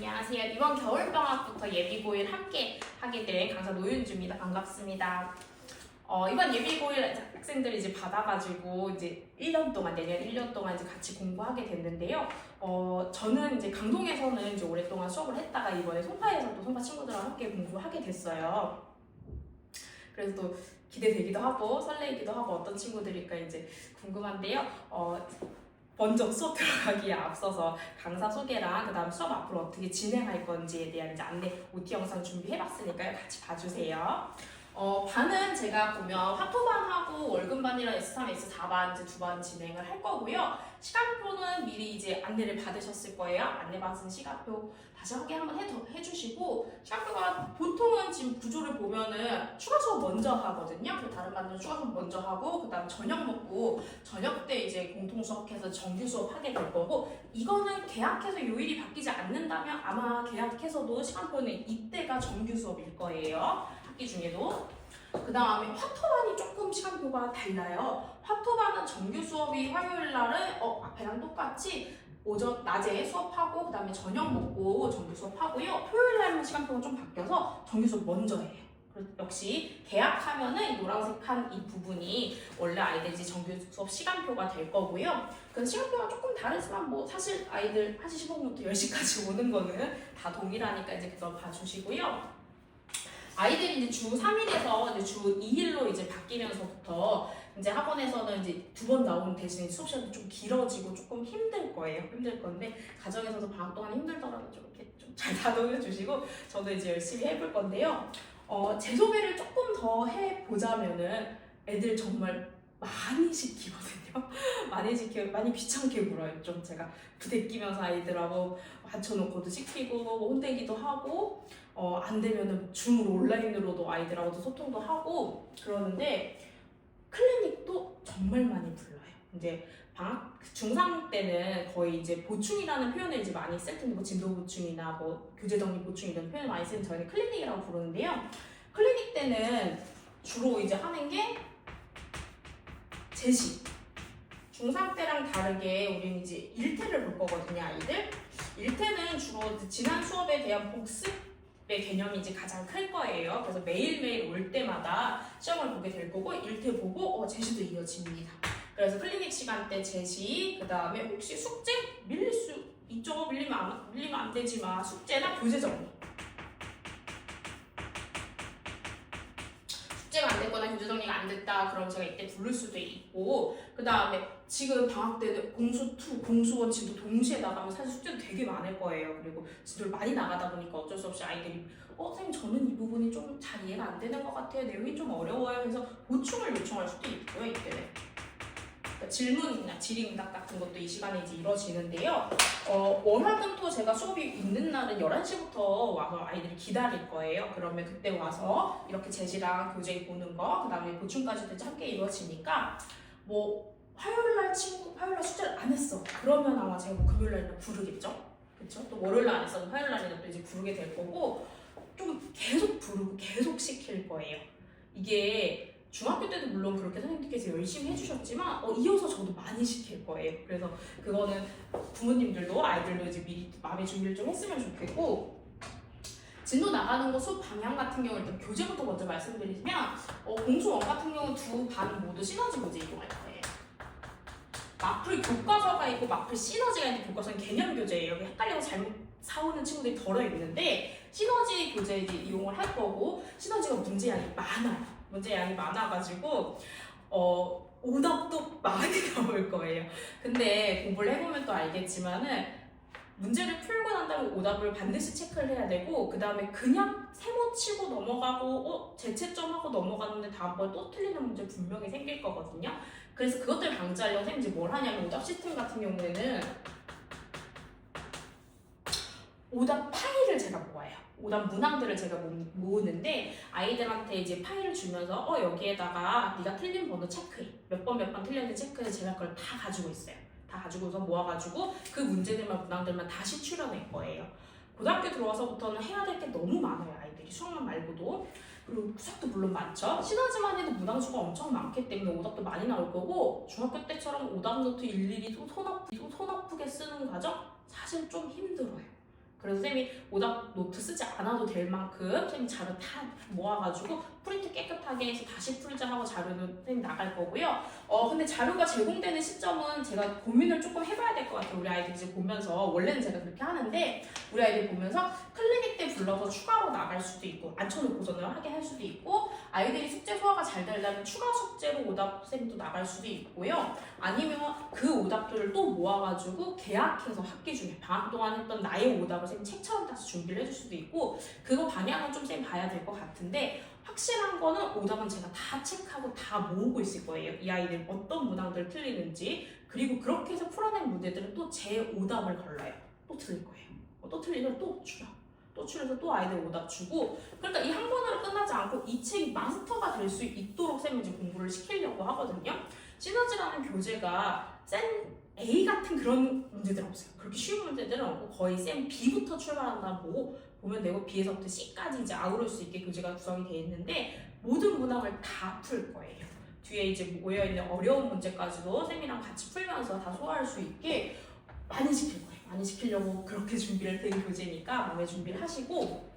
안녕하세요. 이번 겨울방학부터 예비고1 함께 하게 된 강사 노윤주입니다. 반갑습니다. 이번 예비고1 학생들이 이제 받아가지고 이제 1년 동안, 내년 1년 동안 이제 같이 공부하게 됐는데요. 저는 이제 강동에서는 이제 오랫동안 수업을 했다가 이번에 송파에서 또 송파 친구들과 함께 공부하게 됐어요. 그래서 또 기대되기도 하고 설레기도 하고 어떤 친구들일까 이제 궁금한데요. 먼저 수업 들어가기에 앞서서 강사 소개랑 그 다음 수업 앞으로 어떻게 진행할 건지에 대한 이제 안내 OT 영상 준비해봤으니까요. 같이 봐주세요. 반은 제가 보면 화토반하고 월급반이랑 S3, S4반 이제 두 반 진행을 할 거고요. 시간표는 미리 이제 안내를 받으셨을 거예요. 안내 받은 시간표 다시 확인 한번 해주시고, 시간표가 보통은 지금 구조를 보면은 추가 수업 먼저 하거든요. 다른 반은 추가 수업 먼저 하고, 그 다음 저녁 먹고, 저녁 때 이제 공통 수업해서 정규 수업 하게 될 거고, 이거는 계약해서 요일이 바뀌지 않는다면 아마 계약해서도 시간표는 이때가 정규 수업일 거예요. 학기 중에도. 그 다음에 화토반이 조금 시간표가 달라요. 화토반은 정규 수업이 화요일 날은 앞에랑 똑같이 낮에 수업하고 그 다음에 저녁 먹고 정규 수업하고요. 토요일 날은 시간표가 좀 바뀌어서 정규 수업 먼저 해요. 역시 계약하면은 노란색한 이 부분이 원래 아이들 이제 정규 수업 시간표가 될 거고요. 그 시간표가 조금 다르지만 뭐 사실 아이들 1시 15분부터 10시까지 오는 거는 다 동일하니까 이제 그걸 봐주시고요. 아이들이 이제 주 3일에서 이제 주 2일로 이제 바뀌면서부터 이제 학원에서는 이제 2번 나오는 대신에 수업 시간이 좀 길어지고 조금 힘들 거예요. 힘들 건데 가정에서도 방학 동안 힘들더라도 좀 이렇게 좀 잘 다독여 주시고 저도 이제 열심히 해볼 건데요. 제 소개를 조금 더 해보자면은 애들 정말 많이 시키거든요. 많이 귀찮게 굴어요. 좀 제가 부대 끼면서 아이들하고 앉혀놓고도 시키고 뭐 혼내기도 하고 안 되면은 줌으로 온라인으로도 아이들하고도 소통도 하고 그러는데 클리닉도 정말 많이 불러요. 이제 방학 중3 때는 거의 이제 보충이라는 표현을 이제 많이 쓸 텐데 뭐 진도 보충이나 뭐 교재 정리 보충 이런 표현을 많이 쓰는 저희는 클리닉이라고 부르는데요. 클리닉 때는 주로 이제 하는 게 제시. 중3 때랑 다르게 우리는 이제 일태를 볼 거거든요, 아이들. 일태는 주로 지난 수업에 대한 복습의 개념이 이제 가장 클 거예요. 그래서 매일매일 올 때마다 시험을 보게 될 거고, 일태 보고, 제시도 이어집니다. 그래서 클리닉 시간 때 제시, 그 다음에 혹시 숙제? 밀릴 수 있죠? 밀리면 안 되지만, 숙제나 교재 정리. 숙제가 안 됐거나 교재 정리가 안 됐다 그럼 제가 이때 부를 수도 있고 그 다음에 지금 방학 때는 공수 2, 공수 1 진도 동시에 나가면 사실 숙제도 되게 많을 거예요. 그리고 진도를 많이 나가다 보니까 어쩔 수 없이 아이들이 선생님 저는 이 부분이 좀 잘 이해가 안 되는 것 같아요. 내용이 좀 어려워요. 해서 보충을 요청할 수도 있고요. 이때는 그러니까 질문이나 질의응답 같은 것도 이 시간에 이제 이루어지는데요. 월화금토 제가 수업이 있는 날은 11시부터 와서 아이들이 기다릴 거예요. 그러면 그때 와서 이렇게 제시랑 교재 보는 거, 그 다음에 보충까지도 이제 함께 이루어지니까 뭐 화요일날 숙제를 안 했어. 그러면 아마 제가 뭐 금요일날이나 부르겠죠? 그쵸? 또 월요일날 안 했어도 화요일날이나 또 이제 부르게 될 거고 좀 계속 부르고 계속 시킬 거예요. 이게 중학교 때도 물론 그렇게 선생님께서 열심히 해주셨지만 이어서 저도 많이 시킬 거예요. 그래서 그거는 부모님들도 아이들도 이제 미리 마음의 준비를 좀 했으면 좋겠고 진도 나가는 거 수업 방향 같은 경우 일단 교재부터 먼저 말씀드리면 공수 1 같은 경우 두 반 모두 시너지 교재 이용할 거예요. 마플 교과서가 있고 마플 시너지가 있는 교과서는 개념 교재예요. 여기 헷갈려서 잘못 사오는 친구들이 덜어 있는데 시너지 교재 이제 이용을 할 거고 시너지가 문제량이 많아요. 문제량이 많아가지고 오답도 많이 나올 거예요. 근데 공부를 해보면 또 알겠지만은 문제를 풀고 난 다음에 오답을 반드시 체크를 해야 되고 그 다음에 그냥 세모 치고 넘어가고 재채점하고 넘어갔는데 다음번에 또 틀리는 문제 분명히 생길 거거든요. 그래서 그것들 방지하려고 선생님이 이제 뭘 하냐면 오답 시스템 같은 경우에는 오답 파일을 제가 모아요. 오답 문항들을 제가 모으는데 아이들한테 이제 파일을 주면서 여기에다가 네가 틀린 번호 체크해. 몇 번 틀렸는지 체크해. 제가 그걸 다 가지고 있어요. 다 가지고서 모아가지고 그 문제들만 문항들만 다시 추려낼 거예요. 고등학교 들어와서부터는 해야 될 게 너무 많아요. 아이들이 수학만 말고도. 그리고 수학도 물론 많죠. 시너지만 해도 문항수가 엄청 많기 때문에 오답도 많이 나올 거고 중학교 때처럼 오답 노트 일일이 손 아프게 쓰는 과정 사실 좀 힘들어요. 그래서 쌤이 오답 노트 쓰지 않아도 될 만큼 쌤이 자료 다 모아가지고 프린트 깨끗하게 해서 다시 풀자 하고 자료는 쌤이 나갈 거고요. 근데 자료가 제공되는 시점은 제가 고민을 조금 해봐야 될 것 같아요. 우리 아이들 이제 보면서 원래는 제가 그렇게 하는데 우리 아이들 보면서 클리닉 때 불러서 추가로 나갈 수도 있고 앉혀놓고서는 하게 할 수도 있고 아이들이 숙제 소화가 잘 되려면 추가 숙제로 오답 쌤도 나갈 수도 있고요. 아니면 그 오답들을 또 모아가지고 계약해서 학기 중에 방학 동안 했던 나의 오답을 쌤 책처럼 따서 준비를 해줄 수도 있고 그거 방향은 좀 쌤 봐야 될 것 같은데 확실한 거는 오답은 제가 다 체크하고 다 모으고 있을 거예요. 이 아이들 어떤 문항들 틀리는지 그리고 그렇게 해서 풀어낸 문제들은 또 제 오답을 걸러요. 또 틀릴 거예요. 또 틀리면 또 추려. 또 추려서 또 아이들 오답 주고 그러니까 이 한 번으로 끝나지 않고 이 책이 마스터가 될 수 있도록 쌤이 이제 공부를 시키려고 하거든요. 시너지라는 교재가 쌤 A 같은 그런 문제들 없어요. 그렇게 쉬운 문제들은 없고 거의 쌤 B부터 출발한다고 보면 되고 B에서부터 C까지 이제 아우를 수 있게 교재가 구성이 되어 있는데 모든 문항을 다 풀 거예요. 뒤에 이제 모여있는 어려운 문제까지도 쌤이랑 같이 풀면서 다 소화할 수 있게 많이 시킬 거예요. 많이 시키려고 그렇게 준비를 된 교재니까 마음의 준비를 하시고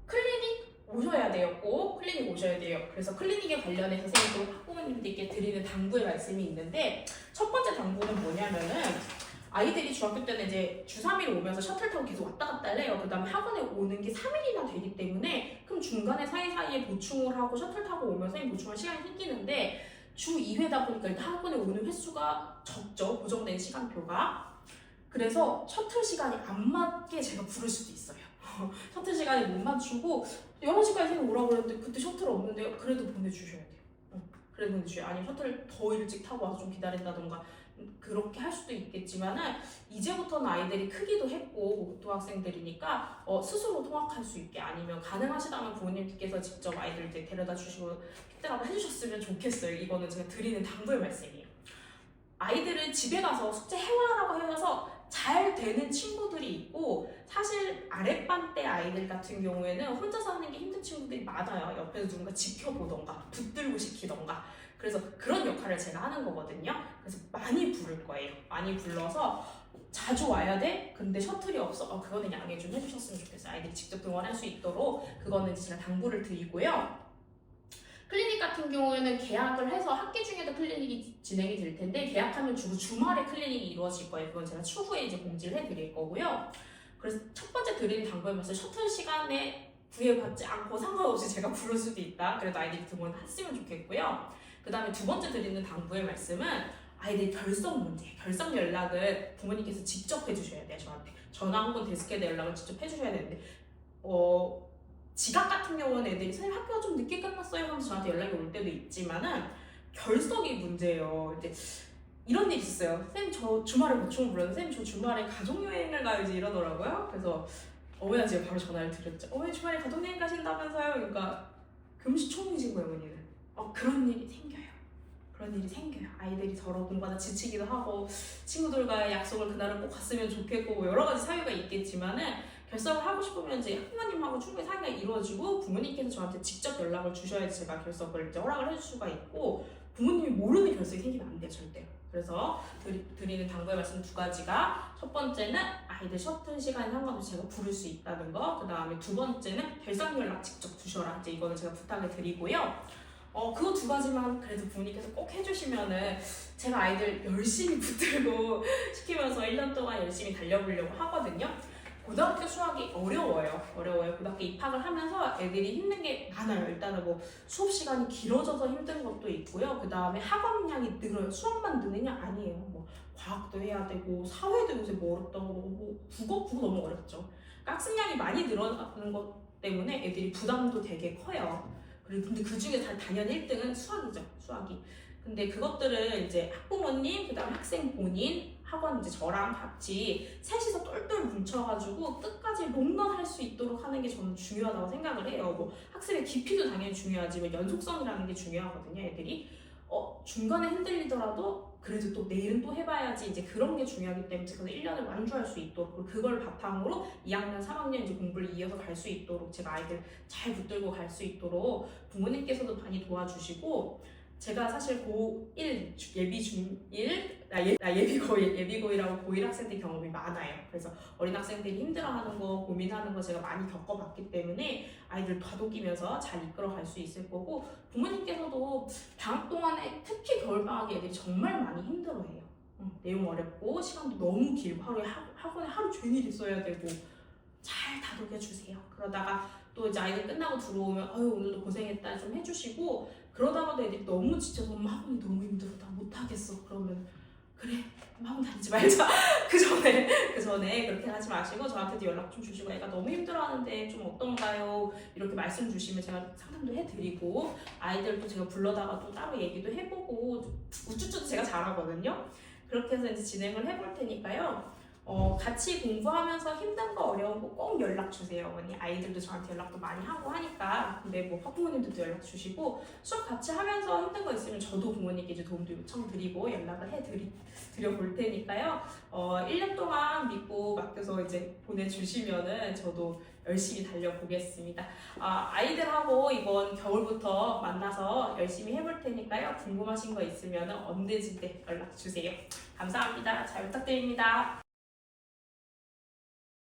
클리닉 오셔야 돼요. 꼭 클리닉 오셔야 돼요. 그래서 클리닉에 관련해서 선생님도 학부모님들께 드리는 당부의 말씀이 있는데 첫 번째 당부는 뭐냐면은 아이들이 중학교 때는 이제 주 3일 오면서 셔틀 타고 계속 왔다 갔다 해요. 그 다음에 학원에 오는 게 3일이나 되기 때문에 그럼 중간에 사이사이에 보충을 하고 셔틀 타고 오면 선생님 보충할 시간이 생기는데 주 2회다 보니까 일단 학원에 오는 횟수가 적죠. 고정된 시간표가. 그래서 셔틀 시간이 안 맞게 제가 부를 수도 있어요. 셔틀 시간이 못 맞추고 11시까지 선생님 오라고 그랬는데 그때 셔틀 없는데 그래도 보내주셔야 돼요. 그래도 보내주셔야 돼요. 아니면 셔틀 더 일찍 타고 와서 좀 기다린다던가 그렇게 할 수도 있겠지만은 이제부터는 아이들이 크기도 했고 고등학생들이니까 스스로 통학할 수 있게 아니면 가능하시다면 부모님께서 직접 아이들 이제 데려다 주시고 픽드랍을 해주셨으면 좋겠어요. 이거는 제가 드리는 당부의 말씀이에요. 아이들은 집에 가서 숙제 해와라고 해서 잘 되는 친구들이 있고 사실 아랫반 때 아이들 같은 경우에는 혼자서 하는 게 힘든 친구들이 많아요. 옆에서 누군가 지켜보던가 붙들고 시키던가 그래서 그런 역할을 제가 하는 거거든요. 그래서 많이 부를 거예요. 많이 불러서 자주 와야 돼? 근데 셔틀이 없어? 그거는 양해 좀 해주셨으면 좋겠어요. 아이들이 직접 등원할 수 있도록 그거는 제가 당부를 드리고요. 클리닉 같은 경우에는 계약을 해서 학기 중에도 클리닉이 진행이 될 텐데 계약하면 주로 주말에 클리닉이 이루어질 거예요. 그건 제가 추후에 이제 공지를 해드릴 거고요. 그래서 첫 번째 드리는 당부에 맞서 셔틀 시간에 구애받지 않고 상관없이 제가 부를 수도 있다. 그래도 아이들이 등원했으면 좋겠고요. 그 다음에 두 번째 드리는 당부의 말씀은 아이들 결석 문제, 결석 연락을 부모님께서 직접 해주셔야 돼요. 저한테 전화 한 번 데스크에다 연락을 직접 해주셔야 되는데 지각 같은 경우는 애들이 선생님 학교가 좀 늦게 끝났어요 하면서 저한테 연락이 올 때도 있지만은 결석이 문제예요. 이제 이런 일이 있어요. 선생님 저 주말에 보충을 불렀는데 선생님 저 주말에 가족여행을 가야지 이러더라고요. 그래서 어머니한테 제가 바로 전화를 드렸죠. 어머니 주말에 가족여행 가신다면서요? 그러니까 금시초문이신 거예요, 어머니는. 그런 일이 생겨요. 그런 일이 생겨요. 아이들이 서로 공부하다 지치기도 하고 친구들과의 약속을 그날은 꼭 갔으면 좋겠고 뭐 여러 가지 사유가 있겠지만은 결석을 하고 싶으면 이제 학부모님하고 충분히 사이가 이루어지고 부모님께서 저한테 직접 연락을 주셔야지 제가 결석을 이제 허락을 해줄 수가 있고 부모님이 모르는 결석이 생기면 안 돼요, 절대. 그래서 드리는 당부의 말씀 두 가지가 첫 번째는 아이들 셔틀 시간에 상관없이 제가 부를 수 있다는 거, 그 다음에 두 번째는 결석 연락 직접 주셔라. 이제 이거는 제가 부탁을 드리고요. 그거 두 가지만 그래도 부모님께서 꼭 해주시면은 제가 아이들 열심히 붙들고 시키면서 1년 동안 열심히 달려보려고 하거든요. 고등학교 수학이 어려워요. 고등학교 입학을 하면서 애들이 힘든 게 많아요. 일단은 뭐 수업 시간이 길어져서 힘든 것도 있고요. 그 다음에 학업량이 늘어요. 수학만 느느냐? 아니에요. 뭐 과학도 해야 되고 사회도 요새 뭐 어렵다고 뭐 국어 너무 어렵죠. 그러니까 학습량이 많이 늘어나는 것 때문에 애들이 부담도 되게 커요. 근데 그 중에 단연 1등은 수학이죠. 수학이. 근데 그것들을 이제 학부모님, 그 다음 학생 본인, 학원 이제 저랑 같이 셋이서 똘똘 뭉쳐가지고 끝까지 롱런할 수 있도록 하는 게 저는 중요하다고 생각을 해요. 뭐 학습의 깊이도 당연히 중요하지만 연속성이라는 게 중요하거든요. 애들이 중간에 흔들리더라도 그래도 또 내일은 또 해봐야지 이제 그런 게 중요하기 때문에 그래서 1년을 완주할 수 있도록 그리고 그걸 바탕으로 2학년, 3학년 이제 공부를 이어서 갈 수 있도록 제가 아이들 잘 붙들고 갈 수 있도록 부모님께서도 많이 도와주시고 제가 사실 고1 예비 중1 예비 고1하고 고1 학생들 경험이 많아요. 그래서 어린 학생들이 힘들어하는 거 고민하는 거 제가 많이 겪어봤기 때문에 아이들 다독이면서 잘 이끌어갈 수 있을 거고, 부모님께서도 방학 동안에 특히 겨울방학에 애들이 정말 많이 힘들어해요. 내용 어렵고 시간도 너무 길고 학원에 하루 종일 있어야 되고, 잘 다독여주세요. 그러다가 또 이제 아이들 끝나고 들어오면 아유 오늘도 고생했다 좀 해주시고, 그러다가도 애들이 너무 지쳐서 엄마 학원이 너무 힘들어 나 못하겠어 그러면 그래 학원 다니지 말자. 그 전에 그렇게 하지 마시고 저한테도 연락 좀 주시고 애가 너무 힘들어하는데 좀 어떤가요? 이렇게 말씀 주시면 제가 상담도 해드리고, 아이들도 제가 불러다가 또 따로 얘기도 해보고, 우쭈쭈도 제가 잘하거든요. 그렇게 해서 이제 진행을 해볼 테니까요. 같이 공부하면서 힘든 거 어려운 거 꼭 연락 주세요. 어머니. 아이들도 저한테 연락도 많이 하고 하니까. 근데 뭐 학부모님들도 연락 주시고, 수업 같이 하면서 힘든 거 있으면 저도 부모님께 이제 도움도 요청드리고 연락을 드려 볼 테니까요. 1년 동안 믿고 맡겨서 이제 보내주시면은 저도 열심히 달려보겠습니다. 아이들하고 이번 겨울부터 만나서 열심히 해볼 테니까요. 궁금하신 거 있으면 언제든지 연락 주세요. 감사합니다. 잘 부탁드립니다.